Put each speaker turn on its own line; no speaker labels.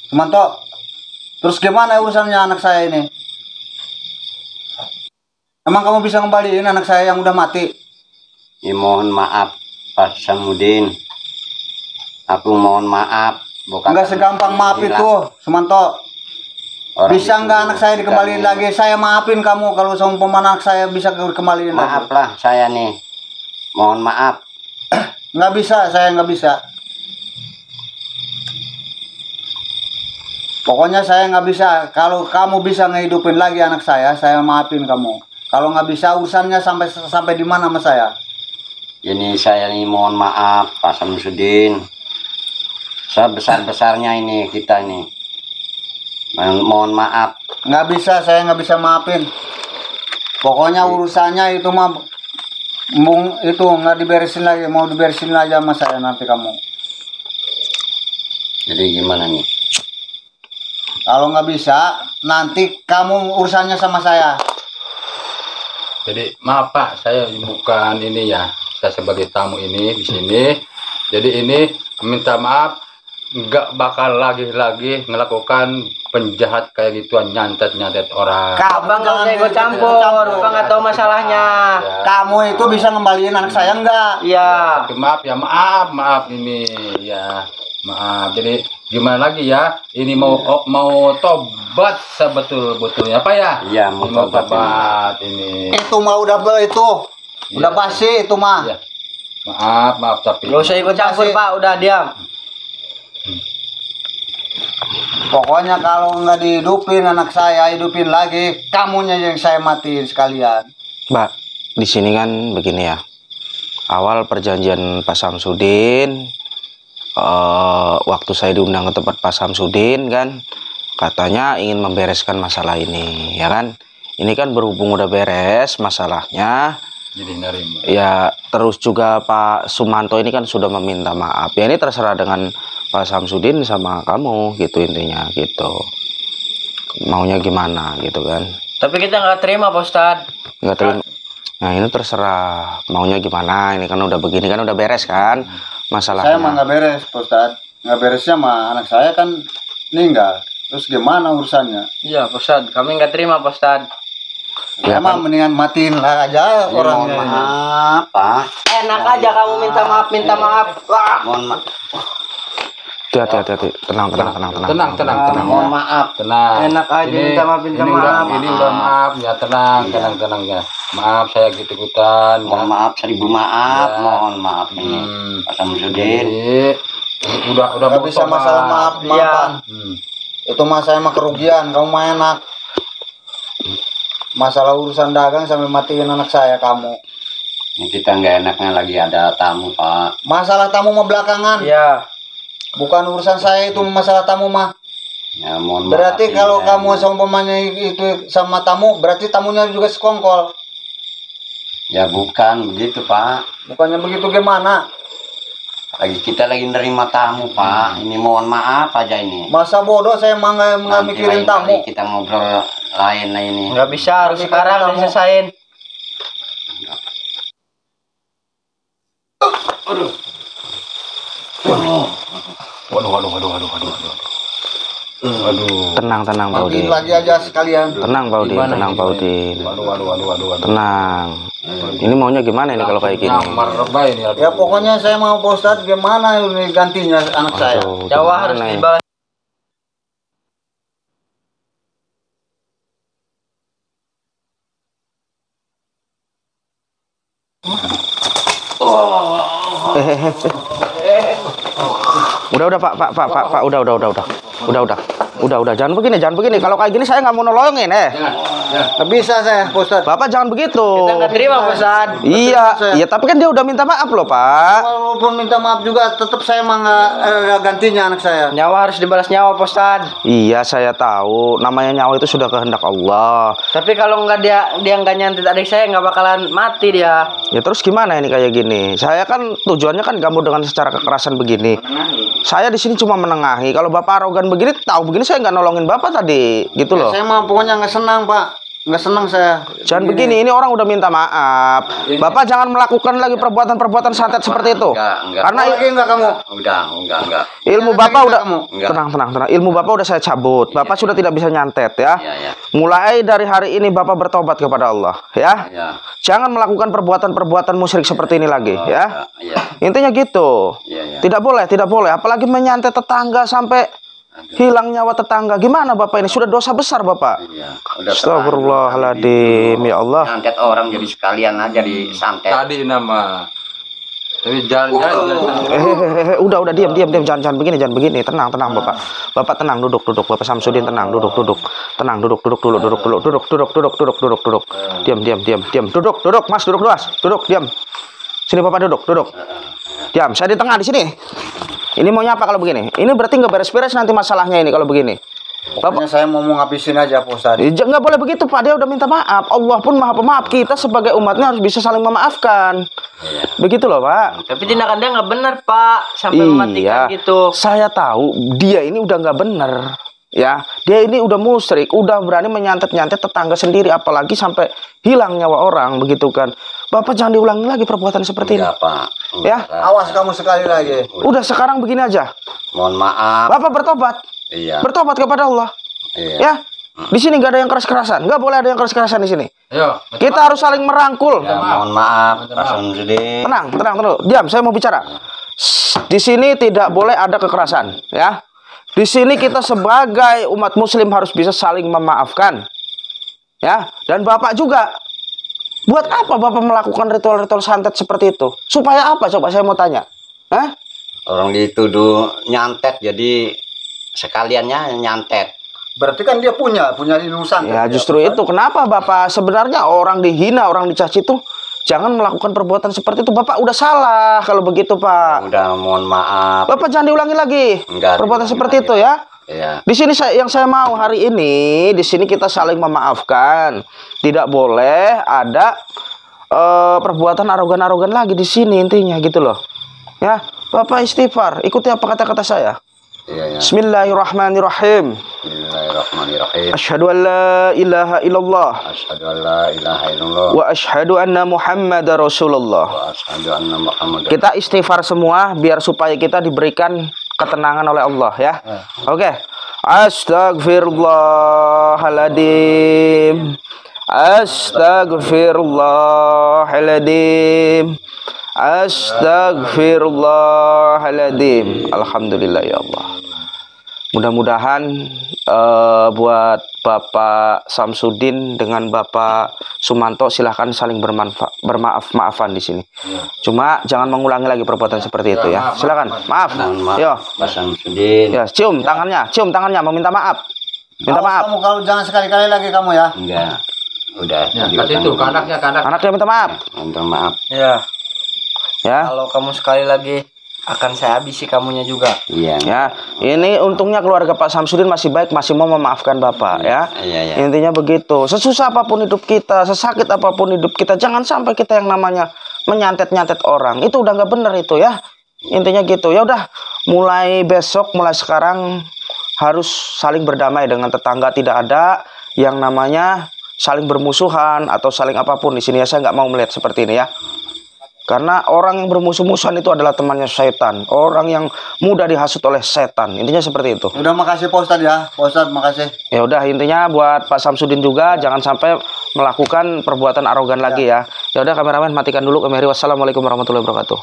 Sumanto, terus gimana urusannya anak saya ini? Emang kamu bisa kembaliin anak saya yang udah mati?
Ya, mohon maaf Pak Samudin. Aku mohon maaf. Bukan
Enggak segampang maaf itu, Sumanto. Bisa nggak anak saya dikembaliin lagi? Saya maafin kamu kalau seumpama anak saya bisa dikembaliin lagi.
Maaflah saya nih. Mohon maaf.
Nggak bisa, saya nggak bisa. Pokoknya saya nggak bisa. Kalau kamu bisa ngehidupin lagi anak saya maafin kamu. Kalau nggak bisa urusannya sampai di mana sama saya?
Ini saya nih mohon maaf Pak Samsudin. Sebesar-besarnya ini kita ini. Mohon maaf.
Nggak bisa, saya nggak bisa maafin. Pokoknya urusannya itu mah itu nggak diberesin lagi. Mau diberesin aja sama saya nanti kamu.
Jadi gimana nih?
Kalau nggak bisa, nanti kamu urusannya sama saya.
Jadi maaf Pak, saya bukan ini ya. Saya sebagai tamu ini di sini. Jadi ini minta maaf, nggak bakal lagi melakukan penjahat kayak gituan, nyantet orang.
Abang nggak usah ikut campur, Abang nggak tahu masalahnya.
Ya.
Kamu itu bisa ngembaliin anak saya enggak?
Iya.
Tapi maaf ini ya, maaf. Jadi gimana lagi ya? Ini mau tobat sebetul-betulnya Pak ya?
Iya, mau
tobat ini.
Itu mah udah udah basi itu mah.
Iya. Maaf tapi
Nggak usah ikut campur Pak, udah diam.
Pokoknya kalau nggak dihidupin anak saya, hidupin lagi, kamunya yang saya matiin sekalian.
Mbak, di sini kan begini ya. Awal perjanjian Pak Samsudin, waktu saya diundang ke tempat Pak Samsudin kan, katanya ingin membereskan masalah ini, ya kan? Ini kan berhubung udah beres masalahnya.
jadi nerima.
Ya, terus juga Pak Sumanto ini kan sudah meminta maaf. Ya ini terserah dengan Pak Samsudin sama kamu gitu intinya gitu. Maunya gimana gitu kan.
Tapi kita nggak terima Pak Ustadz.
Nggak terima. Nah ini terserah maunya gimana. Ini kan udah begini kan udah beres kan masalahnya.
Saya mah nggak beres, Pak Ustadz. Nggak beresnya mah anak saya kan meninggal. Terus gimana urusannya?
Iya Pak Ustadz, kami nggak terima Pak Ustadz.
Ya, mah mendingan matiin lah aja orangnya.
Maaf Pak.
Enak aja kamu minta maaf. Wah.
Mohon maaf.
Hati-hati. Tenang.
Mohon maaf.
Tenang.
Enak aja minta maaf.
Ini udah maaf ya, tenang ya. Maaf saya gitu-ikutan.
Mohon maaf, 1000 maaf. Mohon maaf ini Pak Samsudin.
Jadi udah
Nggak bisa
tobat.
masalah maaf-maafan. Itu mah saya mah kerugian, kamu mah enak. Masalah urusan dagang sampai matiin anak saya kamu.
Ini kita nggak enaknya lagi ada tamu Pak.
Masalah tamu mah belakangan.
Iya.
Bukan urusan saya itu masalah tamu mah.
Ya, mohon
Berarti
maaf,
kalau
ya.
kamu seumpamanya itu sama tamu, berarti tamunya juga sekongkol.
Ya bukan begitu Pak.
Bukannya begitu gimana?
Kita lagi nerima tamu Pak. Ini mohon maaf aja ini.
Masa bodoh saya mah nggak
Nanti
mikirin
lain
tamu.
kali kita ngobrol lain lah ini.
Nggak bisa, harus sekarang diselesain.
Waduh.
Tenang Pak Udin.
Lagi aja sekalian.
Tenang Pak Udin.
Waduh.
Tenang. Ini maunya gimana ini kalau kayak gini?
Nyamar lebay ini.
Ya pokoknya saya mau Pak Ustadz gimana ini gantinya anak saya.
Aduh,
Jawa harus
gimana ya?
dibalas.
Udah Pak, udah jangan begini kalau kayak gini saya nggak mau nolongin
Nggak bisa saya Pak Ustadz.
Bapak jangan begitu.
Kita nggak terima Pak Ustadz.
Iya tapi kan dia udah minta maaf loh Pak.
Walaupun minta maaf juga tetap saya mah nggak gantinya anak saya.
Nyawa harus dibalas nyawa Pak Ustadz.
Iya saya tahu namanya nyawa itu sudah kehendak Allah.
Tapi kalau nggak dia nggak nyantet adik saya nggak bakalan mati dia.
Ya terus gimana ini kayak gini? Saya kan tujuannya kan kamu dengan secara kekerasan begini. Saya di sini cuma menengahi. Kalau Bapak arogan begini, tahu begini saya nggak nolongin Bapak tadi, gitu loh.
Saya mah pokoknya nggak senang Pak nggak senang saya.
Jangan begini, ini orang udah minta maaf. Bapak jangan melakukan lagi perbuatan-perbuatan santet seperti itu.
Enggak.
Karena
Lagi enggak kamu?
Enggak.
ilmu Bapak udah
Enggak.
tenang. Ilmu Bapak udah saya cabut. Bapak sudah tidak bisa nyantet ya.
Iya.
Mulai dari hari ini Bapak bertobat kepada Allah ya.
Iya.
Jangan melakukan perbuatan-perbuatan musyrik seperti ini lagi ya.
Iya.
Intinya gitu.
Iya.
Tidak boleh. Apalagi menyantet tetangga sampai hilang nyawa tetangga. Gimana Bapak ini? Sudah dosa besar Bapak.
Iya. Udah
Astagfirullahaladzim, ya Allah.
santet orang jadi sekalian aja di santet.
Tadi nama. Tapi jangan.
Udah diam, jangan begini, tenang Bapak. Bapak tenang, duduk. Bapak Samsudin tenang, duduk. Tenang, duduk dulu, duduk. Diam. Duduk, Mas, duduk, diam. Sini Bapak duduk. Diam, saya di tengah di sini. Ini maunya apa kalau begini? Ini berarti nggak beres-beres nanti masalahnya ini kalau begini.
Pokoknya saya mau ngabisin aja Pak Ustadz.
Nggak boleh begitu Pak, dia udah minta maaf. Allah pun maha pemaaf. Kita sebagai umatnya harus bisa saling memaafkan. Begitu loh Pak.
Tapi tindakan dia nggak benar Pak, sampai mematikan gitu.
Saya tahu dia ini udah nggak bener. Ya, dia ini udah musyrik, udah berani menyantet-nyantet tetangga sendiri, apalagi sampai hilang nyawa orang, begitu kan. Bapak jangan diulangi lagi perbuatan seperti ini.
Enggak, Pak.
Ya,
Awas kamu sekali lagi.
udah sekarang begini aja.
Mohon maaf.
Bapak bertobat.
Iya.
Bertobat kepada Allah.
Iya.
Ya. Di sini nggak ada yang keras-kerasan. Nggak boleh ada yang keras-kerasan di sini.
Ayo.
Kita harus saling merangkul.
Ya, mohon maaf, Pak Samsudin.
Tenang dulu. Diam, saya mau bicara. Di sini tidak boleh ada kekerasan, ya. Di sini kita sebagai umat muslim harus bisa saling memaafkan. Ya, dan Bapak juga. Buat apa Bapak melakukan ritual-ritual santet seperti itu? Supaya apa coba saya mau tanya? Hah?
Orang dituduh nyantet, jadi sekaliannya nyantet.
Berarti kan dia punya ilmu santet.
Ya justru itu. Kenapa Bapak sebenarnya orang dihina, orang dicaci itu jangan melakukan perbuatan seperti itu. Bapak udah salah kalau begitu Pak.
Udah, mohon maaf.
Bapak jangan diulangi lagi
Enggak,
perbuatan
diulangi
seperti
lagi.
itu ya.
Iya.
Di sini yang saya mau hari ini, di sini kita saling memaafkan. Tidak boleh ada perbuatan arogan-arogan lagi di sini intinya gitu loh. Ya, Bapak istighfar, ikuti apa kata-kata saya.
Iya.
Bismillahirrahmanirrahim.
Bismillahirrahmanirrahim.
Asyhadu an la ilaha illallah
Asyhadu an la ilaha illallah
wa asyhadu anna Muhammadar Rasulullah.
wa asyhadu anna Muhammadar.
Kita istighfar semua biar supaya kita diberikan ketenangan oleh Allah ya. Oke. Astagfirullahaladzim. Astagfirullahaladzim. Astagfirullahaladzim. Alhamdulillah ya Allah. Mudah-mudahan buat Bapak Samsudin dengan Bapak Sumanto silahkan saling bermaaf-maafan di sini. Cuma jangan mengulangi lagi perbuatan seperti itu ya. Silakan. Maaf.
Mohon maaf,
Yo.
Pak Samsudin.
Ya, cium tangannya, meminta maaf. Minta
Awas
maaf.
kamu kalau jangan sekali-kali lagi kamu ya.
Enggak. Udah.
Ya, kasih itu ke anaknya, ke anak.
Anaknya minta maaf.
Minta maaf.
Ya,
Ya.
kalau kamu sekali lagi akan saya habisi kamunya juga.
Iya.
Ya, ini untungnya keluarga Pak Samsudin masih baik, masih mau memaafkan Bapak ya.
Iya.
Intinya begitu. Sesusah apapun hidup kita, sesakit apapun hidup kita, jangan sampai kita yang namanya menyantet-nyantet orang. Itu udah nggak bener itu ya. Intinya gitu. Ya udah, mulai besok, mulai sekarang harus saling berdamai dengan tetangga. Tidak ada yang namanya saling bermusuhan atau saling apapun di sini ya. Saya nggak mau melihat seperti ini ya. Karena orang yang bermusuh-musuhan itu adalah temannya setan. Orang yang mudah dihasut oleh setan. Intinya seperti itu.
Udah makasih Pak Ustadz ya. Pak Ustadz makasih.
Ya udah, intinya buat Pak Samsudin juga jangan sampai melakukan perbuatan arogan lagi ya. Ya udah, kameramen matikan dulu kamera. Wassalamualaikum warahmatullahi wabarakatuh.